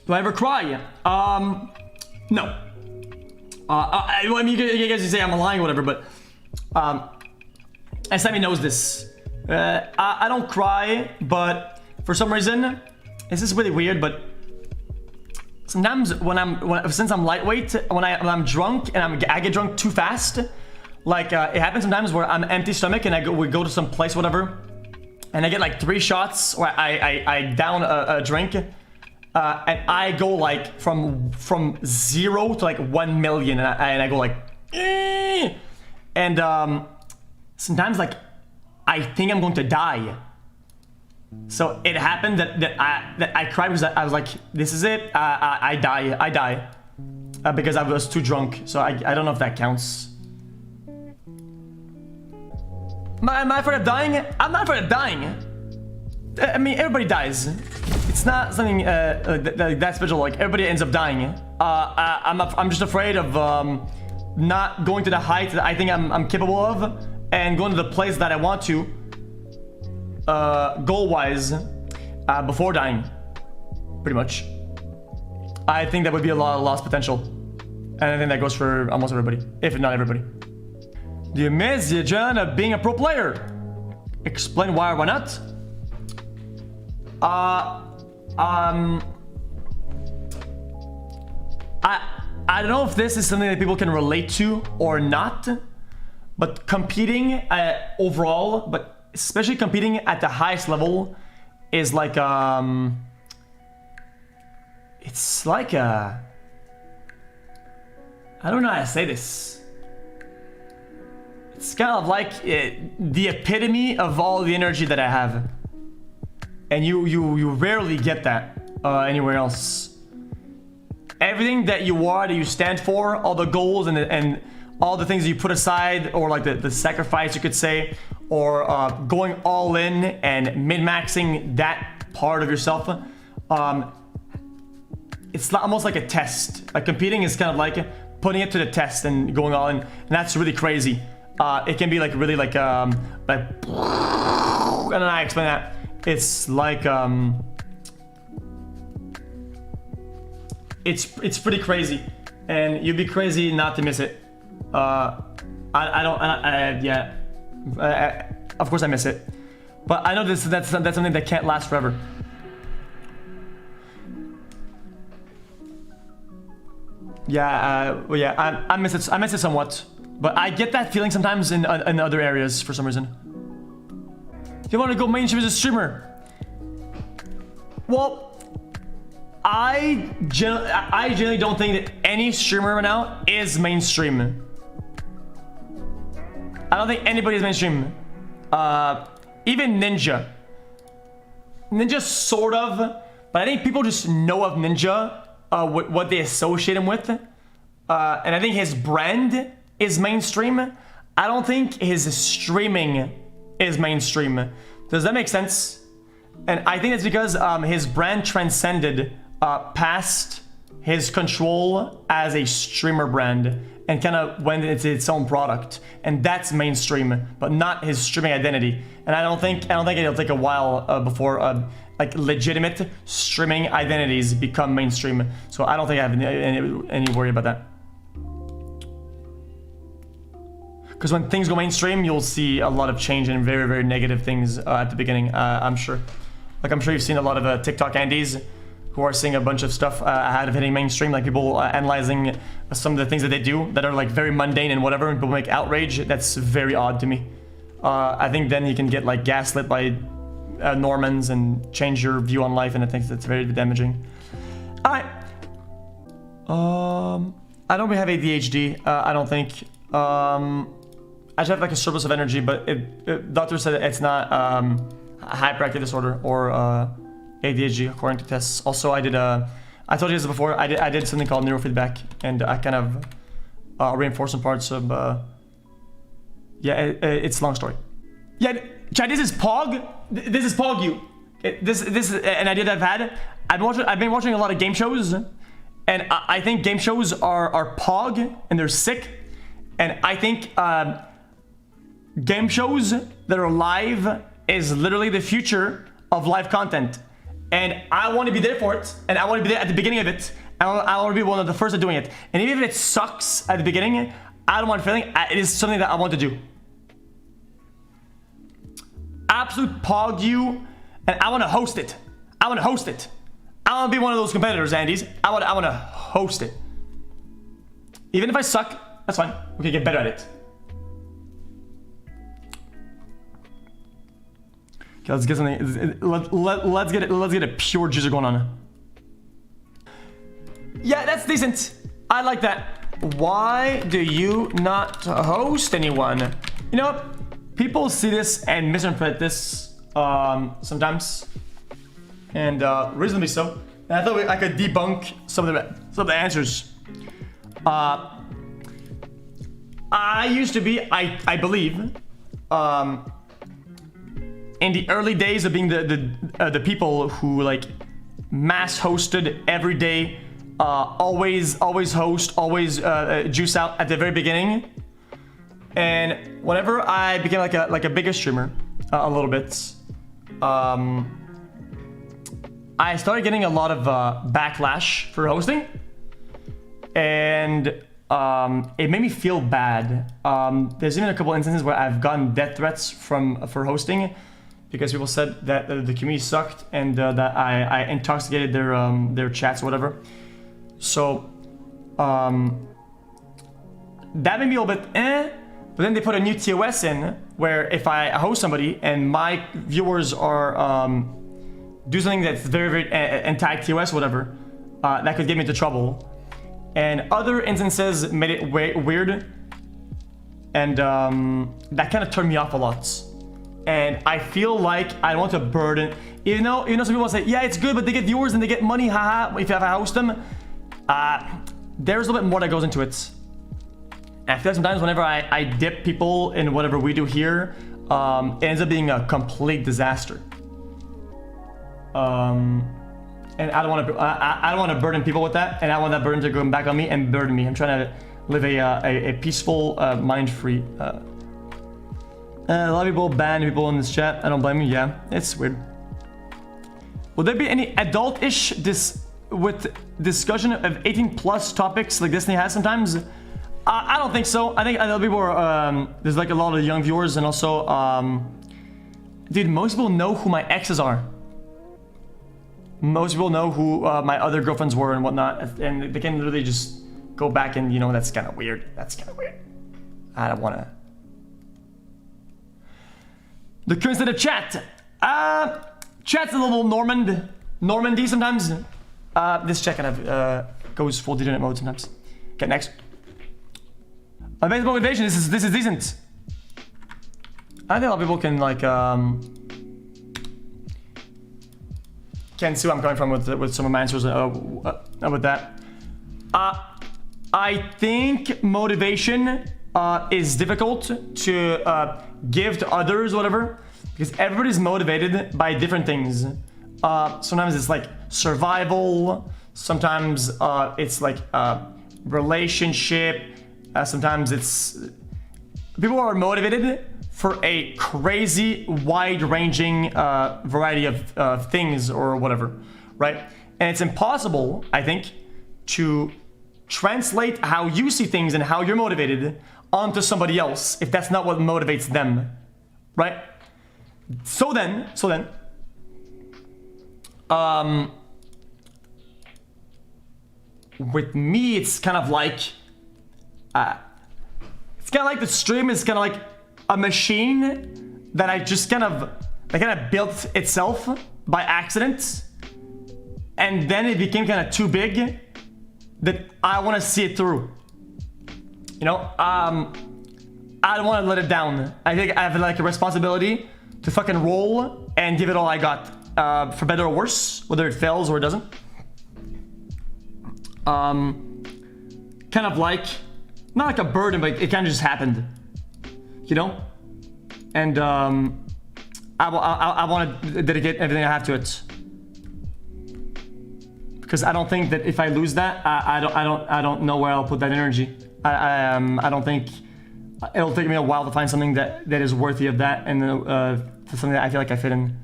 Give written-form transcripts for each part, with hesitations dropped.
Do I ever cry? No. I mean, you guys say I'm lying or whatever, but and Sammy knows this. I don't cry, but for some reason, this is really weird, but sometimes since I'm lightweight, when I'm drunk and I get drunk too fast, like it happens sometimes where I'm empty stomach and we go to some place, whatever, and I get like 3 shots, or I down a drink, and I go like from 0 to like 1 million, and I go like, and sometimes like I think I'm going to die. So it happened that I cried because I was like, this is it, I die, because I was too drunk. So I don't know if that counts. Am I afraid of dying? I'm not afraid of dying. I mean, everybody dies. It's not something that special. Like, everybody ends up dying. I'm just afraid of not going to the height that I think I'm capable of, and going to the place that I want to, goal-wise, before dying. Pretty much. I think that would be a lot of lost potential, and I think that goes for almost everybody, if not everybody. Do you miss the adrenaline of being a pro player? Explain why or why not. I don't know if this is something that people can relate to or not, but competing overall, but especially competing at the highest level, is like it's like I don't know how to say this. It's kind of like the epitome of all the energy that I have, and you rarely get that anywhere else. Everything that you are, that you stand for, all the goals and all the things that you put aside, or like the sacrifice, you could say, or going all in and min-maxing that part of yourself, it's almost like a test. Like, competing is kind of like putting it to the test and going all in, and that's really crazy. It can be like really like I don't know how to explain that. It's like it's pretty crazy, and you'd be crazy not to miss it. Yeah, of course I miss it, but I know that's something that can't last forever. Yeah, well, yeah, I miss it. I miss it somewhat, but I get that feeling sometimes in other areas for some reason. If you want to go mainstream as a streamer, well, I generally don't think that any streamer right now is mainstream. I don't think anybody is mainstream. Even Ninja. Ninja sort of, but I think people just know of Ninja, what they associate him with. And I think his brand is mainstream. I don't think his streaming is mainstream. Does that make sense? And I think that's because his brand transcended past his control as a streamer brand, and kind of went into its own product, and that's mainstream, but not his streaming identity. And I don't think it'll take a while before like legitimate streaming identities become mainstream. So I don't think I have any worry about that. Because when things go mainstream, you'll see a lot of change and very, very negative things at the beginning. I'm sure. Like, I'm sure you've seen a lot of TikTok Andes who are seeing a bunch of stuff ahead of hitting mainstream, like people analyzing some of the things that they do that are like very mundane and whatever, and people make outrage. That's very odd to me. I think then you can get like gaslit by Normans and change your view on life, and I think that's very damaging. All right. I don't really have ADHD. I don't think. I just have like a surplus of energy, but doctor said it's not hyperactive disorder or ADHD according to tests. Also, I told you this before. I did something called neurofeedback, and I kind of reinforced some parts of. Yeah, it's a long story. Yeah, Chad, this is Pog. This is Pog you. This is an idea that I've had. I've been watching a lot of game shows, and I think game shows are Pog, and they're sick. And I think game shows that are live is literally the future of live content. and I want to be there for it, and I want to be there at the beginning of it. I want to be one of the first at doing it. And even if it sucks at the beginning, I don't mind failing. It is something that I want to do. Absolute pog you, and I want to host it. I want to host it. I want to be one of those competitors, Andes. I want to host it. Even if I suck, that's fine. We can get better at it. Okay, let's get something. Let's get a pure juicer going on. Yeah, that's decent. I like that. Why do you not host anyone? You know what? People see this and misinterpret this sometimes, and reasonably so. And I thought I could debunk some of the answers. I used to be, I believe, in the early days of being the people who like mass hosted every day, always host, always juice out at the very beginning. And whenever I became like a bigger streamer, a little bit, I started getting a lot of backlash for hosting, and it made me feel bad. There's even a couple instances where I've gotten death threats for hosting, because people said that the community sucked and that I intoxicated their chats or whatever. So that made me a little bit but then they put a new TOS in where if I host somebody and my viewers are do something that's very anti-TOS or whatever, that could get me into trouble. And other instances made it weird, and that kind of turned me off a lot. And I feel like I don't want to burden, even though some people say, yeah, it's good, but they get viewers and they get money, haha, if I host them. There's a little bit more that goes into it. And I feel like sometimes whenever I dip people in whatever we do here, it ends up being a complete disaster. And I don't want to burden people with that, and I want that burden to go back on me and burden me. I'm trying to live a peaceful, mind-free. A lot of people ban people in this chat. I don't blame you. Yeah, it's weird. Will there be any adult-ish discussion of 18+ topics like Disney has sometimes? I don't think so. I think a lot of people are. There's like a lot of young viewers, and also, dude, most people know who my exes are. Most people know who my other girlfriends were and whatnot, and they can literally just go back and, you know, that's kind of weird. That's kind of weird. I don't want to. The current state of chat. Chat's a little Normandy sometimes. This chat kind of goes full degenerate mode sometimes. Okay, next. Basic motivation. This is decent. I think a lot of people can like can see where I'm coming from with some of my answers with that. I think motivation is difficult to give to others, whatever, because everybody's motivated by different things. Sometimes it's like survival. Sometimes it's like relationship. Sometimes it's people are motivated for a crazy, wide-ranging variety of things or whatever, right? And it's impossible, I think, to translate how you see things and how you're motivated onto somebody else if that's not what motivates them, right? So then, with me, it's kind of like, the stream is kind of like a machine that I just kind of built itself by accident, and then it became kind of too big that I want to see it through. You know, I don't want to let it down. I think I have like a responsibility to fucking roll and give it all I got, for better or worse, whether it fails or it doesn't. Kind of like, not like a burden, but it kind of just happened, you know? And I want to dedicate everything I have to it, because I don't think that if I lose that, I don't know where I'll put that energy. I don't think it'll take me a while to find something that is worthy of that, and something that I feel like I fit in.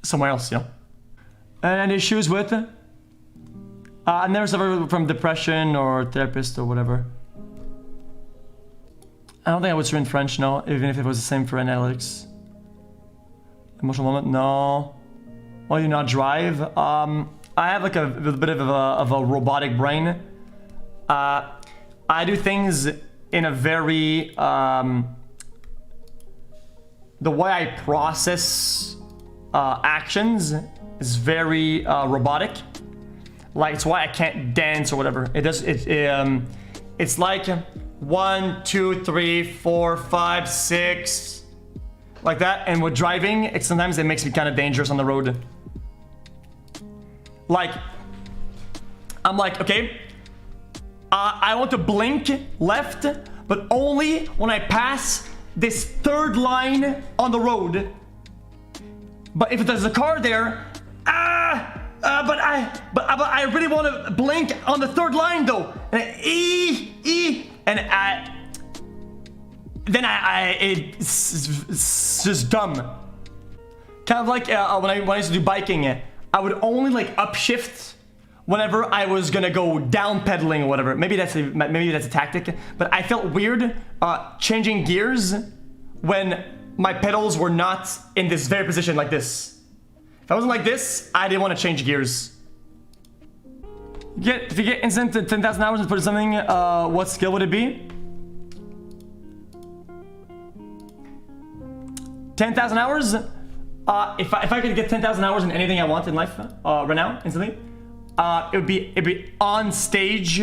somewhere else, you know. And issues with I've never suffered from depression or therapist or whatever. I don't think I would stream in French, no, even if it was the same for analytics. Emotional moment, no. Why do you not drive? I have like a bit of a robotic brain. I do things in a very the way I process actions is very robotic. Like, it's why I can't dance or whatever. It's like 1, 2, 3, 4, 5, 6, like that. And with driving, sometimes it makes me kind of dangerous on the road. Like, I'm like, okay, I want to blink left, but only when I pass this third line on the road. But if there's a car there, but I really want to blink on the third line though. And it's just dumb. Kind of like when I used to do biking, I would only like upshift whenever I was gonna go down pedaling or whatever. Maybe that's a tactic, but I felt weird changing gears when my pedals were not in this very position like this. If I wasn't like this, I didn't want to change gears. If you get instant 10,000 hours and put something, what skill would it be? 10,000 hours? If I could get 10,000 hours in anything I want in life right now, instantly, it'd be on stage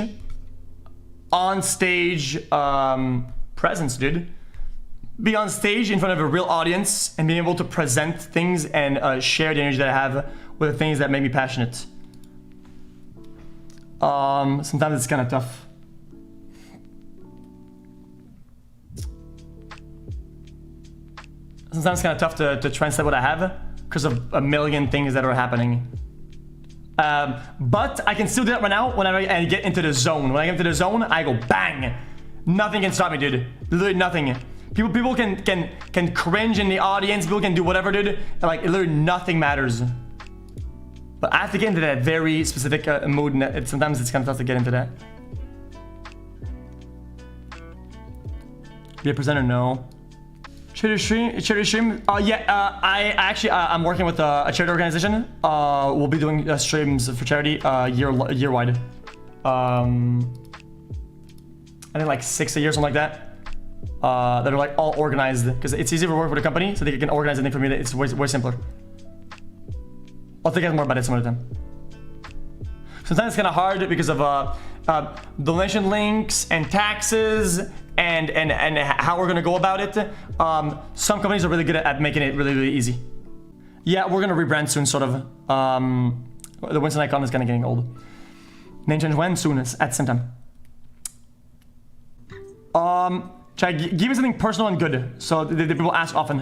presence, dude. Be on stage in front of a real audience and being able to present things and share the energy that I have with the things that make me passionate. Sometimes it's kind of tough. Sometimes it's kind of tough to translate what I have because of a million things that are happening. But I can still do that right now whenever I get into the zone. When I get into the zone, I go bang. Nothing can stop me, dude. Literally nothing. People can cringe in the audience. People can do whatever, dude. Like, literally nothing matters. But I have to get into that very specific mood, and sometimes it's kind of tough to get into that. Be a presenter? No. Charity stream? Yeah, I'm working with a charity organization. We'll be doing streams for charity year-wide. I think like 6 a year, something like that. That are like all organized, because it's easier to work with a company, so they can organize anything for me. It's way simpler. I'll think more about it some other time. Sometimes it's kind of hard because of donation links and taxes and how we're gonna go about it. Some companies are really good at making it really easy. Yeah, we're gonna rebrand soon, sort of. The Winston icon is kind of getting old. Name change when? Soon, at the same time. Give me something personal and good, so the people ask often.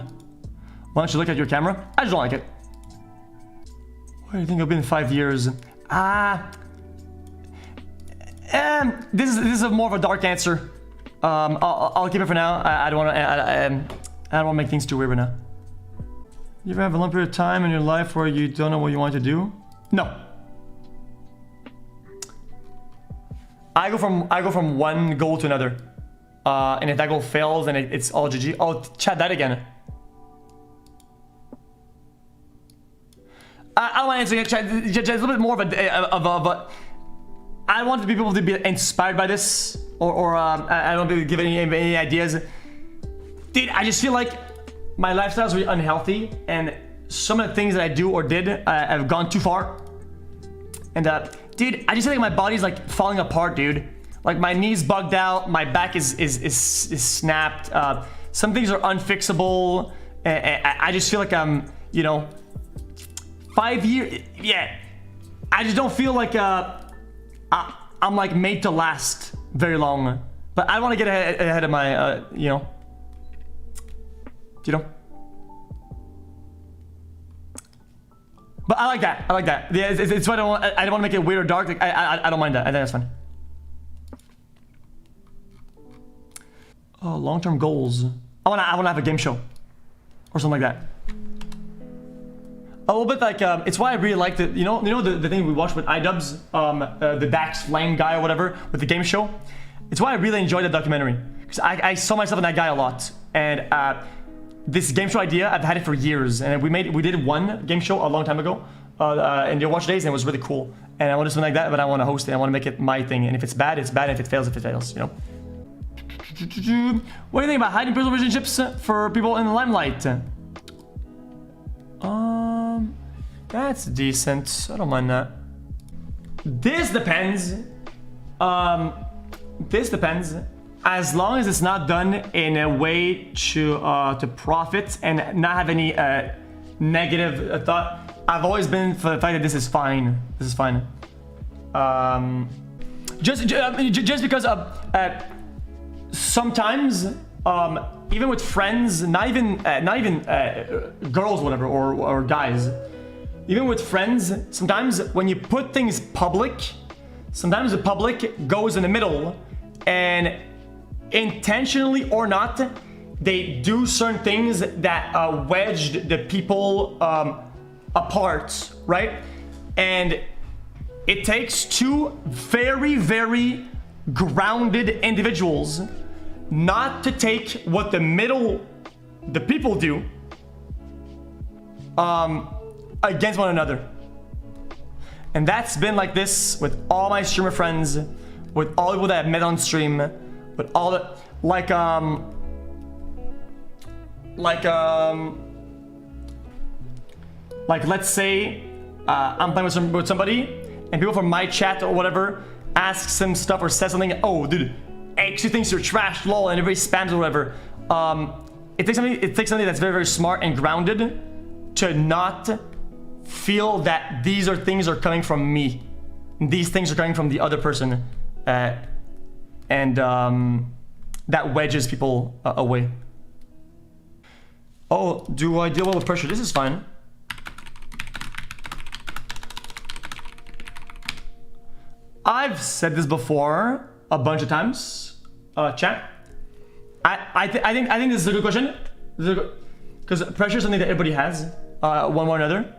Why don't you look at your camera? I just don't like it. Where do you think it'll be in 5 years? This is more of a dark answer. I'll keep it for now. I don't want to make things too weird right now. You ever have a long period of time in your life where you don't know what you want to do? No. I go from one goal to another. And if that goal fails, then it's all GG. Oh, chat that again. I don't want to answer it. Chat, it's a little bit more of a I want the people to be inspired by this, or I don't want to give any ideas. Dude, I just feel like my lifestyle is really unhealthy, and some of the things that I do or did have gone too far. And dude, I just feel like my body's like falling apart, dude. Like my knees bugged out, my back is snapped. Some things are unfixable. I just feel like I'm, you know, 5 years. Yeah, I just don't feel like I'm like made to last very long. But I want to get ahead of my, you know. But I like that. I like that. Yeah, it's why I don't want to make it weird or dark. Like, I don't mind that. I think that's fine. Oh, long-term goals. I wanna have a game show or something like that. a little bit like it's why I really liked it. You know the thing we watched with iDubbbz, the Dax Flame guy or whatever with the game show. It's why I really enjoyed the documentary because I saw myself in that guy a lot. And this game show idea, I've had it for years, and we did one game show a long time ago in the Watch Days, and it was really cool. And I want to do something like that, but I want to host it. I want to make it my thing. And if it's bad, it's bad. If it fails, you know. What do you think about hiding personal relationships for people in the limelight? That's decent. I don't mind that. This depends. This depends. As long as it's not done in a way to profit and not have any negative thought. I've always been for the fact that this is fine. This is fine. Just because sometimes even with friends, not even girls, whatever, or guys, even with friends, sometimes when you put things public, sometimes the public goes in the middle, and intentionally or not, they do certain things that wedged the people apart, right? And it takes two very, very grounded individuals not to take what the people do against one another. And that's been like this with all my streamer friends, with all the people that I've met on stream, with all the like let's say I'm playing with somebody, and people from my chat or whatever ask some stuff or says something. Oh, dude, XQcOW thinks you're trash, lol, and everybody spams or whatever. It takes something that's very, very smart and grounded to not feel that these things are coming from me. These things are coming from the other person, and that wedges people away. Oh, do I deal well with pressure? This is fine. I've said this before a bunch of times, chat. I think this is a good question, because pressure is something that everybody has, one way or another.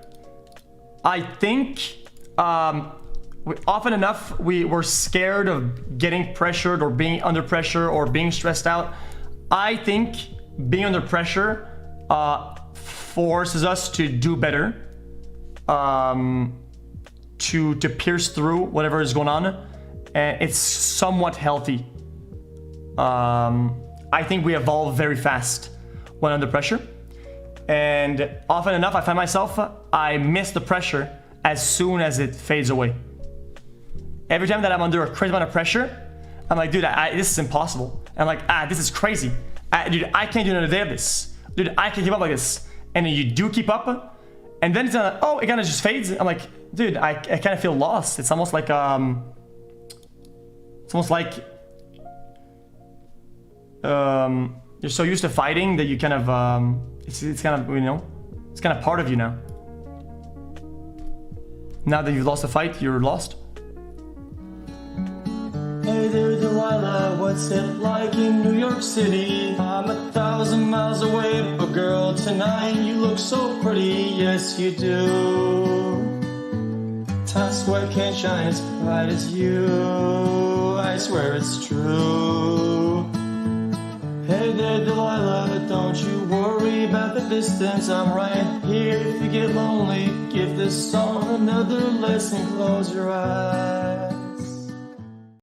I think often enough we're scared of getting pressured or being under pressure or being stressed out. I think being under pressure forces us to do better, to pierce through whatever is going on, and it's somewhat healthy. I think we evolve very fast when under pressure, and often enough I find myself I miss the pressure as soon as it fades away. Every time that I'm under a crazy amount of pressure, I'm like, dude, this is impossible. And I'm like, this is crazy. Dude, I can't do another day of this. Dude, I can't keep up like this. And then you do keep up, and then it's like, oh, it kind of just fades. I'm like, dude, I kind of feel lost. It's almost like you're so used to fighting that you kind of it's kind of, you know, it's kind of part of you now. Now that you've lost the fight, you're lost. Hey there, Delilah, what's it like in New York City? I'm 1,000 miles away, but girl, tonight you look so pretty, yes you do. Times Square can't shine as bright as you, I swear it's true. Hey there, Delilah, don't you worry about the distance, I'm right here. If you get lonely, give this song another listen, close your eyes.